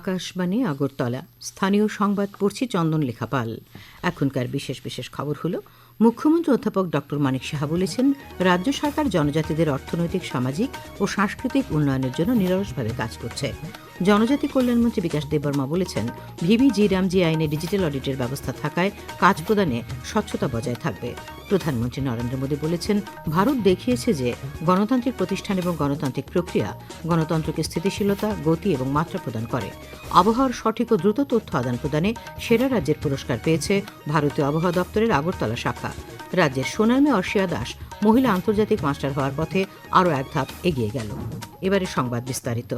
আকাশবাণী আগরতলা স্থানীয় সংবাদ পড়ছি চন্দন লেখা পাল। এখনকার বিশেষ বিশেষ খবর হলো, মুখ্যমন্ত্রী অধ্যাপক ড মানিক সাহা বলেছেন, রাজ্য সরকার জনজাতিদের অর্থনৈতিক, সামাজিক ও সাংস্কৃতিক উন্নয়নের জন্য নিরলসভাবে কাজ করছে। জনজাতি কল্যাণমন্ত্রী বিকাশ দেববর্মা বলেছেন, ভিবি রামজি আইনে ডিজিটাল অডিটের ব্যবস্থা থাকায় কাজ প্রদানে স্বচ্ছতা বজায় থাকবে। প্রধানমন্ত্রী নরেন্দ্র মোদী বলেছেন, ভারত দেখিয়েছে যে গণতান্ত্রিক প্রতিষ্ঠান এবং গণতান্ত্রিক প্রক্রিয়া গণতন্ত্রকে স্থিতিশীলতা, গতি এবং মাত্রা প্রদান করে। আবহাওয়ার সঠিক ও দ্রুত তথ্য আদান প্রদানে সেরা রাজ্যের পুরস্কার পেয়েছে ভারতীয় আবহাওয়া দপ্তরের আগরতলা শাখা। রাজ্যের সোনার মেয়ে অর্ষিয়া দাস মহিলা আন্তর্জাতিক মাস্টার হওয়ার পথে আরও এক ধাপ এগিয়ে গেল। এবারে সংবাদ বিস্তারিত।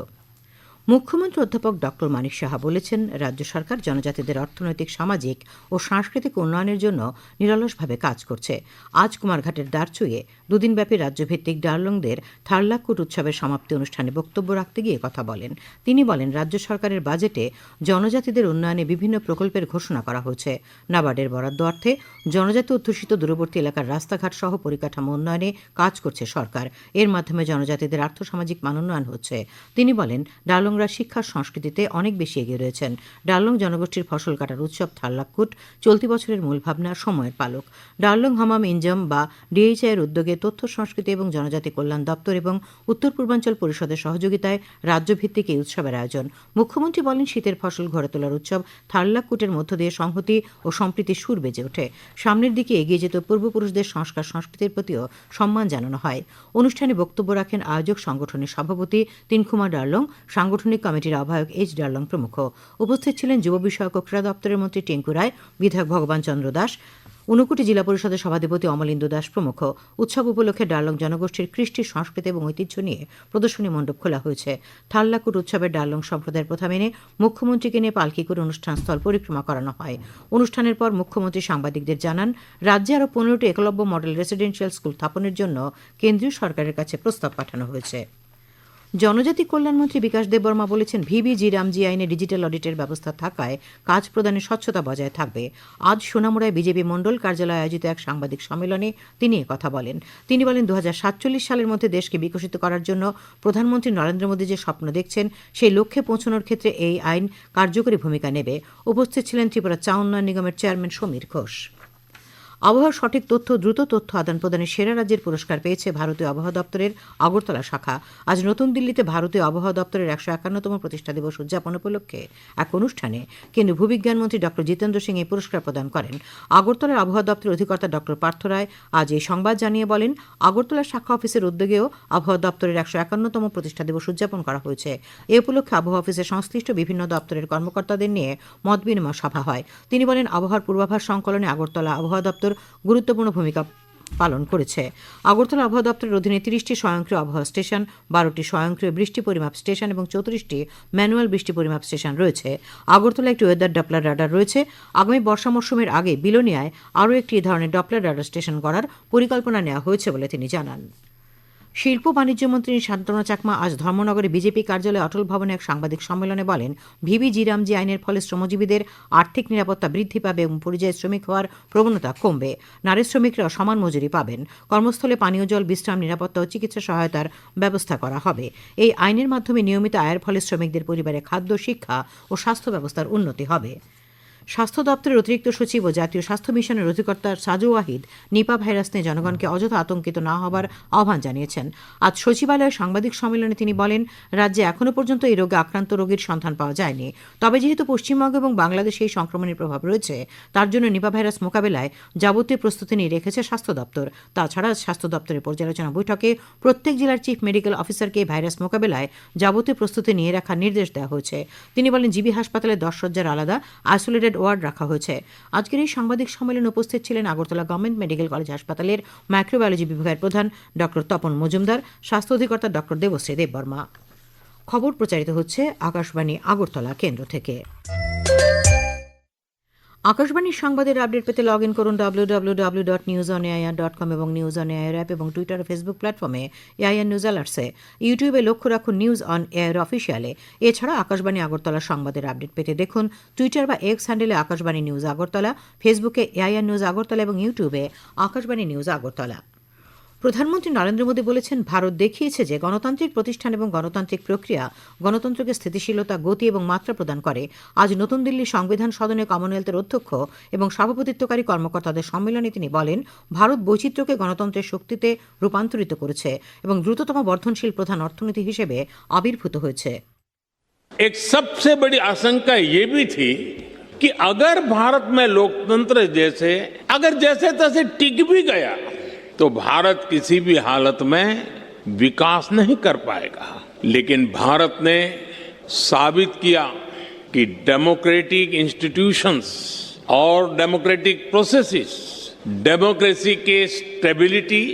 মুখ্যমন্ত্রী অধ্যাপক ড মানিক সাহা বলেছেন, রাজ্য সরকার জনজাতিদের অর্থনৈতিক, সামাজিক ও সাংস্কৃতিক উন্নয়নের জন্য নিরলসভাবে কাজ করছে। আজ কুমারঘাটের দারচুইয়ে দুদিনব্যাপী রাজ্যভিত্তিক ডার্লংদের থার্লাকুট উৎসবের সমাপ্তি অনুষ্ঠানে বক্তব্য রাখতে গিয়ে কথা বলেন। তিনি বলেন, রাজ্য সরকারের বাজেটে জনজাতিদের উন্নয়নে বিভিন্ন প্রকল্পের ঘোষণা করা হয়েছে। নাবার্ডের বরাদ্দ অর্থে জনজাতি অধ্যুষিত দূরবর্তী এলাকার রাস্তাঘাট সহ পরিকাঠামো উন্নয়নে কাজ করছে সরকার। এর মাধ্যমে জনজাতিদের আর্থসামাজিক মানোন্নয়ন হচ্ছে। তিনি বলেন, ডার্লং শিক্ষা সংস্কৃতিতে অনেক বেশি এগিয়ে রয়েছেন। ডার্লং জনগোষ্ঠীর ফসল কাটার উৎসব থার্লাকুট চলতি বছরের মূল ভাবনা, সময়ের পালক। ডার্লং হামাম ইনজম বা ডিএইচআই এর উদ্যোগে তথ্য সংস্কৃতি এবং জনজাতি কল্যাণ দপ্তর এবং উত্তর পূর্বাঞ্চল পরিষদের সহযোগিতায় রাজ্যভিত্তিক এই উৎসবের আয়োজন। মুখ্যমন্ত্রী বলেন, শীতের ফসল ঘরে তোলার উৎসব থার্লাকুটের মধ্য দিয়ে সংহতি ও সম্প্রীতির সুর বেজে ওঠে। সামনের দিকে এগিয়ে যেত পূর্বপুরুষদের সংস্কার সংস্কৃতির প্রতিও সম্মান জানানো হয়। অনুষ্ঠানে বক্তব্য রাখেন আয়োজক সংগঠনের সভাপতি তিনখুমা ডার্লং, সাংগঠনিক কমিটির আহ্বায়ক এইচ ডার্লং প্রমুখ। উপস্থিত ছিলেন যুব বিষয়ক ও ক্রীড়া দপ্তরের মন্ত্রী টেঙ্কু রায়, বিধায়ক ভগবান চন্দ্র দাস, ঊনকোটি জেলা পরিষদের সভাধিপতি অমলেন্দু দাস প্রমুখ। উৎসব উপলক্ষে ডার্লং জনগোষ্ঠীর কৃষ্টি, সংস্কৃতি এবং ঐতিহ্য নিয়ে প্রদর্শনী মণ্ডপ খোলা হয়েছে। থার্লাকুট উৎসবের ডার্লং সম্প্রদায়ের প্রথা মেনে মুখ্যমন্ত্রীকে নিয়ে পালকি করে অনুষ্ঠানস্থল পরিক্রমা করানো হয়। অনুষ্ঠানের পর মুখ্যমন্ত্রী সাংবাদিকদের জানান, রাজ্যে আরও 15টি একলব্য মডেল রেসিডেন্সিয়াল স্কুল স্থাপনের জন্য কেন্দ্রীয় সরকারের কাছে প্রস্তাব পাঠানো হয়েছে। জনজাতি কল্যাণমন্ত্রী বিকাশ দেববর্মা বলেছেন, ভিবি রামজি আইনে ডিজিটাল অডিটের ব্যবস্থা থাকায় কাজ প্রদানে স্বচ্ছতা বজায় থাকবে। আজ সোনামুড়ায় বিজেপি মণ্ডল কার্যালয়ে আয়োজিত এক সাংবাদিক সম্মেলনে তিনি কথা বলেন। তিনি বলেন, 2047 সালের মধ্যে দেশকে বিকশিত করার জন্য প্রধানমন্ত্রী নরেন্দ্র মোদী যে স্বপ্ন দেখছেন, সেই লক্ষ্যে পৌঁছানোর ক্ষেত্রে এই আইন কার্যকরী ভূমিকা নেবে। উপস্থিত ছিলেন ত্রিপুরা চা উন্নয়ন নিগমের চেয়ারম্যান সমীর ঘোষ। আবহাওয়ার সঠিক তথ্য, দ্রুত তথ্য আদান প্রদানে সেরা রাজ্যের পুরস্কার পেয়েছে ভারতীয় আবহাওয়া দপ্তরের আগরতলা শাখা। আজ নতুন দিল্লিতে ভারতীয় আবহাওয়া দপ্তরের 151তম প্রতিষ্ঠা দিবস উদযাপন উপলক্ষে এক অনুষ্ঠানে কেন্দ্রীয় ভূবিজ্ঞান মন্ত্রী ড জিতেন্দ্র সিং এই পুরস্কার প্রদান করেন। আগরতলার আবহাওয়া দপ্তরের অধিকর্তা ড পার্থ রায় আজ এই সংবাদ জানিয়ে বলেন, আগরতলা শাখা অফিসের উদ্যোগেও আবহাওয়া দপ্তরের 151তম প্রতিষ্ঠা দিবস উদযাপন করা হয়েছে। এ উপলক্ষে আবহাওয়া অফিসের সংশ্লিষ্ট বিভিন্ন দপ্তরের কর্মকর্তাদের নিয়ে মত বিনিময় সভা হয়। তিনি বলেন, আবহাওয়ার পূর্বাভাস সংকলনে আগরতলা আবহাওয়া দপ্তর গুরুত্বপূর্ণ ভূমিকা পালন করেছে। আগরতলা আবহাওয়া দপ্তরের অধীনে 30টি স্বয়ংক্রিয় আবহাওয়া স্টেশন, 12টি স্বয়ংক্রিয় বৃষ্টি পরিমাপ স্টেশন এবং 34টি ম্যানুয়াল বৃষ্টি পরিমাপ স্টেশন রয়েছে। আগরতলা একটি ওয়েদার ডপলার রাডার রয়েছে। আগামী বর্ষা মৌসুমের আগে বিলোনিয়ায় আরও একটি ধরনের ডপলার রাডার স্টেশন করার পরিকল্পনা নেওয়া হয়েছে বলে তিনি জানান। শিল্প বাণিজ্য মন্ত্রী শান্তনু চাকমা আজ ধর্মনগরে বিজেপি কার্যালয়ে অটল ভবনে এক সাংবাদিক সম্মেলনে বলেন, ভিবি রামজি আইনের ফলে শ্রমজীবীদের আর্থিক নিরাপত্তা বৃদ্ধি পাবে এবং পরিযায়ী শ্রমিক হওয়ার প্রবণতা কমবে। নারী শ্রমিকরা সমান মজুরি পাবেন। কর্মস্থলে পানীয় জল, বিশ্রাম, নিরাপত্তা ও চিকিৎসা সহায়তার ব্যবস্থা করা হবে। এই আইনের মাধ্যমে নিয়মিত আয়ের ফলে শ্রমিকদের পরিবারে খাদ্য, শিক্ষা ও স্বাস্থ্য ব্যবস্থার উন্নতি হবে। স্বাস্থ্য দপ্তরের অতিরিক্ত সচিব ও জাতীয় স্বাস্থ্য মিশনের অধিকর্তা সাজু ওয়াহিদ নিপা ভাইরাস নিয়ে জনগণকে অযথা আতঙ্কিত না হবার আহ্বান জানিয়েছেন। আজ সচিবালয়ে সাংবাদিক সম্মেলনে তিনি বলেন, রাজ্যে এখনও পর্যন্ত এই রোগে আক্রান্ত রোগীর সন্ধান পাওয়া যায়নি। তবে যেহেতু পশ্চিমবঙ্গ এবং বাংলাদেশে এই সংক্রমণের প্রভাব রয়েছে, তার জন্য নিপা ভাইরাস মোকাবেলায় যাবতীয় প্রস্তুতি নিয়ে রেখেছে স্বাস্থ্য দপ্তর। তাছাড়া স্বাস্থ্য দপ্তরের পর্যালোচনা বৈঠকে প্রত্যেক জেলার চিফ মেডিকেল অফিসারকে এই ভাইরাস মোকাবেলায় যাবতীয় প্রস্তুতি নিয়ে রাখার নির্দেশ দেওয়া হয়েছে। তিনি বলেন, জিবি হাসপাতালে 10 শয্যার আলাদা আইসোলেটেড ওয়ার্ড রাখা হয়েছে। আজকের এই সাংবাদিক সম্মেলনে উপস্থিত ছিলেন আগরতলা গভর্নমেন্ট মেডিকেল কলেজ হাসপাতালের মাইক্রোবায়োলজি বিভাগের প্রধান ড তপন মজুমদার, স্বাস্থ্য অধিকর্তা ড দেবশ্রী দেববর্মা। খবর প্রচারিত হচ্ছে আকাশবাণী আগরতলা কেন্দ্র থেকে। আকাশবাণীর সংবাদের আপডেট পেতে লগ ইন করুন www.newsonair.com এবং নিউজ অন এয়ার অ্যাপ এবং টুইটার ও ফেসবুক প্ল্যাটফর্মে এআইআর নিউজ অ্যালার্টসে। ইউটিউবে লক্ষ্য রাখুন নিউজ অন এয়ার অফিসিয়ালে। এছাড়া আকাশবাণী আগরতলার সংবাদের আপডেট পেতে দেখুন টুইটার বা এক্স হ্যান্ডেলে আকাশবাণী নিউজ আগরতলা, ফেসবুকে এআইআর নিউজ আগরতলা এবং ইউটিউবে আকাশবাণী নিউজ আগরতলা। প্রধানমন্ত্রী নরেন্দ্র মোদী বলেছেন, ভারত দেখিয়েছে যে গণতান্ত্রিক প্রতিষ্ঠান এবং গণতান্ত্রিক প্রক্রিয়া গণতন্ত্রকে স্থিতিশীলতা, গতি এবং মাত্রা প্রদান করে। আজ নতুন দিল্লির সংবিধান সদনে কমনওয়েলথের অধ্যক্ষ এবং সভাপতিত্বকারী কর্মকর্তাদের সম্মেলনে তিনি বলেন, ভারত বৈচিত্র্যকে গণতন্ত্রের শক্তিতে রূপান্তরিত করেছে এবং দ্রুততম বর্ধনশীল প্রধান অর্থনীতি হিসেবে আবির্ভূত হয়েছে। एक सबसे बड़ी आशंका ये भी थी कि अगर भारत में लोकतंत्र जैसे तैसे टिक भी गया तो भारत किसी भी हालत में विकास नहीं कर पाएगा। लेकिन भारत ने साबित किया कि डेमोक्रेटिक इंस्टीट्यूशंस और डेमोक्रेटिक प्रोसेसेस डेमोक्रेसी के स्टेबिलिटी,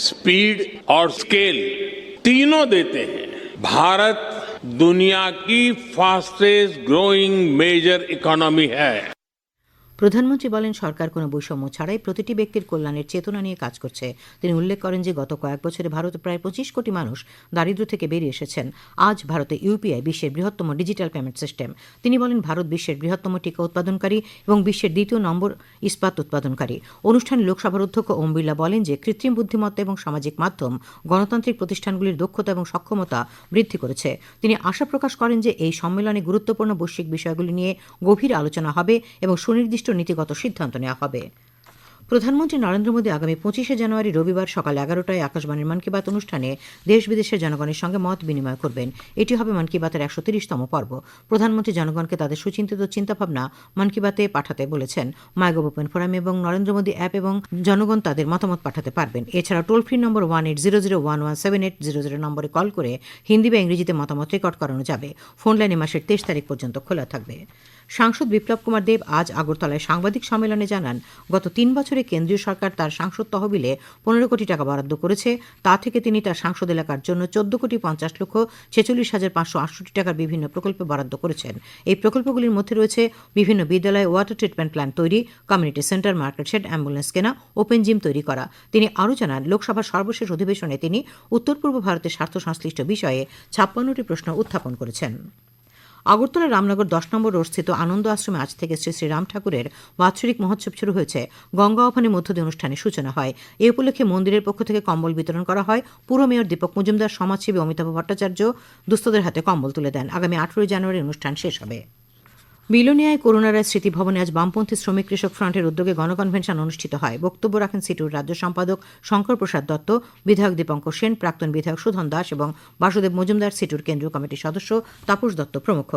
स्पीड और स्केल तीनों देते हैं। भारत दुनिया की फास्टेस्ट ग्रोइंग मेजर इकोनॉमी है। প্রধানমন্ত্রী বলেন, সরকার কোনো বৈষম্য ছাড়াই প্রতিটি ব্যক্তির কল্যাণের চেতনা নিয়ে কাজ করছে। তিনি উল্লেখ করেন যে গত কয়েক বছরে ভারতে প্রায় 25 কোটি মানুষ দারিদ্র্য থেকে বেরিয়ে এসেছেন। আজ ভারতে ইউপিআই বিশ্বের বৃহত্তম ডিজিটাল পেমেন্ট সিস্টেম। তিনি বলেন, ভারত বিশ্বের বৃহত্তম টিকা উৎপাদনকারী এবং বিশ্বের 2 নম্বর ইস্পাত উৎপাদনকারী। অনুষ্ঠানে লোকসভার অধ্যক্ষ ওম বিড়লা বলেন যে কৃত্রিম বুদ্ধিমত্তা এবং সামাজিক মাধ্যম গণতান্ত্রিক প্রতিষ্ঠানগুলির দক্ষতা এবং সক্ষমতা বৃদ্ধি করেছে। তিনি আশা প্রকাশ করেন যে এই সম্মেলনে গুরুত্বপূর্ণ বৈশ্বিক বিষয়গুলি নিয়ে গভীর আলোচনা হবে এবং সুনির্দিষ্ট নীতিগত সিদ্ধান্ত নেওয়া হবে। প্রধানমন্ত্রী নরেন্দ্র মোদী আগামী 25শে জানুয়ারি রবিবার সকাল 11টায় আকাশবাণীর মন কি বাত অনুষ্ঠানে দেশ বিদেশের জনগণের সঙ্গে মত বিনিময় করবেন। এটি হবে মন কি বাতের 130তম পর্ব। প্রধানমন্ত্রী জনগণকে তাদের সুচিন্তিত চিন্তাভাবনা মন কি বাতে পাঠাতে বলেছেন। মাইগভ ওপেন ফোরাম এবং নরেন্দ্র মোদী অ্যাপ এবং জনগণ তাদের মতামত পাঠাতে পারবেন। এছাড়া টোল ফ্রি নম্বর 1800117800 নম্বরে কল করে হিন্দি বা ইংরেজিতে মতামত রেকর্ড করানো যাবে। ফোন লাইন মাসের 23 তারিখ পর্যন্ত খোলা থাকবে। সাংসদ বিপ্লব কুমার দেব আজ আগরতলায় সাংবাদিক সম্মেলনে জানান, গত 3 বছরে কেন্দ্রীয় সরকার তার সাংসদ তহবিলে 15 কোটি টাকা বরাদ্দ করেছে। তা থেকে তিনি তার সাংসদ এলাকার জন্য 14,50,46,568 টাকার বিভিন্ন প্রকল্পে বরাদ্দ করেছেন। এই প্রকল্পগুলির মধ্যে রয়েছে বিভিন্ন বিদ্যালয়ে ওয়াটার ট্রিটমেন্ট প্ল্যান্ট তৈরি, community centre, market shed, ambulance কেনা, ওপেন জিম তৈরি করা। তিনি আরও জানান, লোকসভার সর্বশেষ অধিবেশনে তিনি উত্তর পূর্ব ভারতের স্বার্থ সংশ্লিষ্ট বিষয়ে 56টি প্রশ্ন উত্থাপন করেছেন। আগরতলা রামনগর 10 নম্বর রোডস্থিত আনন্দ আশ্রমে আজ থেকে শ্রী শ্রী রাম ঠাকুরের বাৎসরিক মহোৎসব শুরু হয়েছে। গঙ্গা আহ্বানের মধ্য দিয়ে অনুষ্ঠানের সূচনা হয়। এ উপলক্ষে মন্দিরের পক্ষ থেকে কম্বল বিতরণ করা হয়। পুর মেয়র দীপক মজুমদার, সমাজসেবী অমিতাভ ভট্টাচার্য দুস্থদের হাতে কম্বল তুলে দেন। আগামী 18 জানুয়ারি অনুষ্ঠান শেষ হবে। বিলোনিয়ায় করুণা রায় স্মৃতি ভবনে আজ বামপন্থী শ্রমিক কৃষক ফ্রন্টের উদ্যোগে গণকনভেনশন অনুষ্ঠিত হয়। বক্তব্য রাখেন সিটুর রাজ্য সম্পাদক শঙ্কর প্রসাদ দত্ত, বিধায়ক দীপঙ্কর সেন, প্রাক্তন বিধায়ক সুধন দাস এবং বাসুদেব মজুমদার, সিটুর কেন্দ্রীয় কমিটির সদস্য তাপস দত্ত প্রমুখ।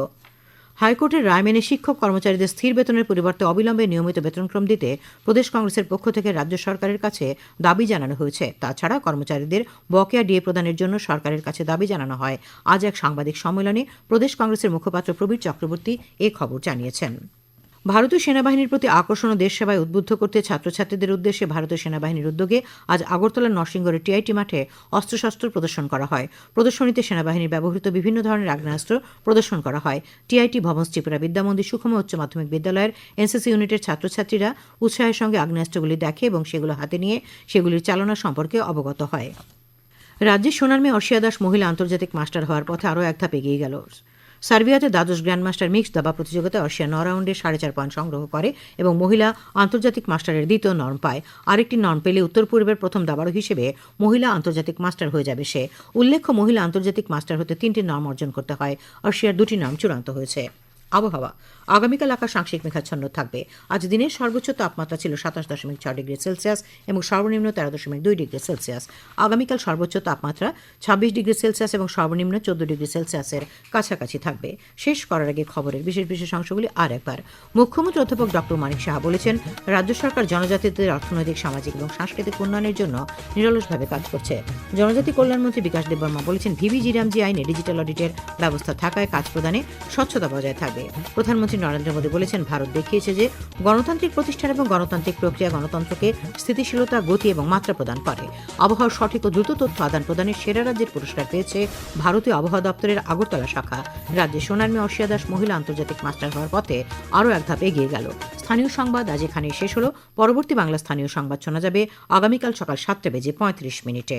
হাইকোর্টের রায় মেনে শিক্ষক কর্মচারীদের স্থির বেতনের পরিবর্তে অবিলম্বে নিয়মিত বেতনক্রম দিতে প্রদেশ কংগ্রেসের পক্ষ থেকে রাজ্য সরকারের কাছে দাবি জানানো হয়েছে। তাছাড়া কর্মচারীদের বকেয়া ডিএ প্রদানের জন্য সরকারের কাছে দাবি জানানো হয়। আজ এক সাংবাদিক সম্মেলনে প্রদেশ কংগ্রেসের মুখপাত্র প্রবীর চক্রবর্তী এ খবর জানিয়েছেন। ভারতীয় সেনাবাহিনীর প্রতি আকর্ষণ ও দেশ সেবায় উদ্বুদ্ধ করতে ছাত্রছাত্রীদের উদ্দেশ্যে ভারতীয় সেনাবাহিনীর উদ্যোগে আজ আগরতলার নরসিংগড়ের টিআইটি মাঠে অস্ত্রশস্ত্র প্রদর্শন করা হয়। প্রদর্শনীতে সেনাবাহিনীর ব্যবহৃত বিভিন্ন ধরনের আগ্নেয়াস্ত্র প্রদর্শন করা হয়। টিআইটি ভবন ত্রিপুরা বিদ্যামন্দির সুখম উচ্চ মাধ্যমিক বিদ্যালয়ের এনসিসি ইউনিটের ছাত্রছাত্রীরা উৎসাহের সঙ্গে আগ্নেয়াস্ত্রগুলি দেখে এবং সেগুলো হাতে নিয়ে সেগুলির চালনা সম্পর্কে অবগত হয়। রাজ্যের সোনার মেয়ে অর্ষিয়া দাস মহিলা আন্তর্জাতিক মাস্টার হওয়ার পথে আরও এক ধাপ এগিয়ে গেল। সার্বিয়াতে দ্বাদশ গ্র্যান্ডমাস্টার মিক্সড দাবা প্রতিযোগিতায় অর্ষিয়া 9 রাউন্ডে 4.5 পয়েন্ট সংগ্রহ করে এবং মহিলা আন্তর্জাতিক মাস্টারের দ্বিতীয় নর্ম পায়। আরেকটি নর্ম পেলে উত্তর পূর্বের প্রথম দাবাড়ু হিসেবে মহিলা আন্তর্জাতিক মাস্টার হয়ে যাবে সে। উল্লেখ্য, মহিলা আন্তর্জাতিক মাস্টার হতে 3টি নর্ম অর্জন করতে হয়। অর্ষিয়ার 2টি নর্ম চূড়ান্ত হয়েছে। আবহাওয়া, আগামীকাল আকাশ আংশিক মেঘাচ্ছন্ন থাকবে। আজ দিনের সর্বোচ্চ তাপমাত্রা ছিল 27.6 ডিগ্রি সেলসিয়াস এবং সর্বনিম্ন 13.2 ডিগ্রি সেলসিয়াস। আগামীকাল সর্বোচ্চ তাপমাত্রা 26 ডিগ্রি সেলসিয়াস এবং সর্বনিম্ন 14 ডিগ্রি সেলসিয়াসের কাছাকাছি থাকবে। শেষ করার আগে খবরের বিশেষ বিশেষ অংশগুলি আর একবার। মুখ্যমন্ত্রী অধ্যাপক ডক্টর মানিক সাহা বলেছেন, রাজ্য সরকার জনজাতিদের অর্থনৈতিক, সামাজিক এবং সাংস্কৃতিক উন্নয়নের জন্য নিরলসভাবে কাজ করছে। জনজাতি কল্যাণমন্ত্রী বিকাশ দেববর্মা বলেছেন, ভিভিজিরামজি আইনে ডিজিটাল অডিটের ব্যবস্থা থাকায় কাজ প্রদানে স্বচ্ছতা বজায় থাকবে। প্রধানমন্ত্রী নরেন্দ্র মোদী বলেছেন, ভারত দেখিয়েছে যে গণতান্ত্রিক প্রতিষ্ঠান এবং গণতান্ত্রিক প্রক্রিয়া গণতন্ত্রকে স্থিতিশীলতা, গতি এবং মাত্রা প্রদান করে। আবহাওয়ার সঠিক ও দ্রুত তথ্য আদান প্রদানের সেরা রাজ্যের পুরস্কার পেয়েছে ভারতীয় আবহাওয়া দপ্তরের আগরতলা শাখা। রাজ্যে সোনার মেয়ে অর্ষিয়া দাস মহিলা আন্তর্জাতিক মাস্টার হওয়ার পথে আরও এক ধাপ এগিয়ে গেল। স্থানীয় সংবাদ আজ এখানেই শেষ হলো। পরবর্তী বাংলা স্থানীয় সংবাদ শোনা যাবে আগামীকাল সকাল 7:35 মিনিটে।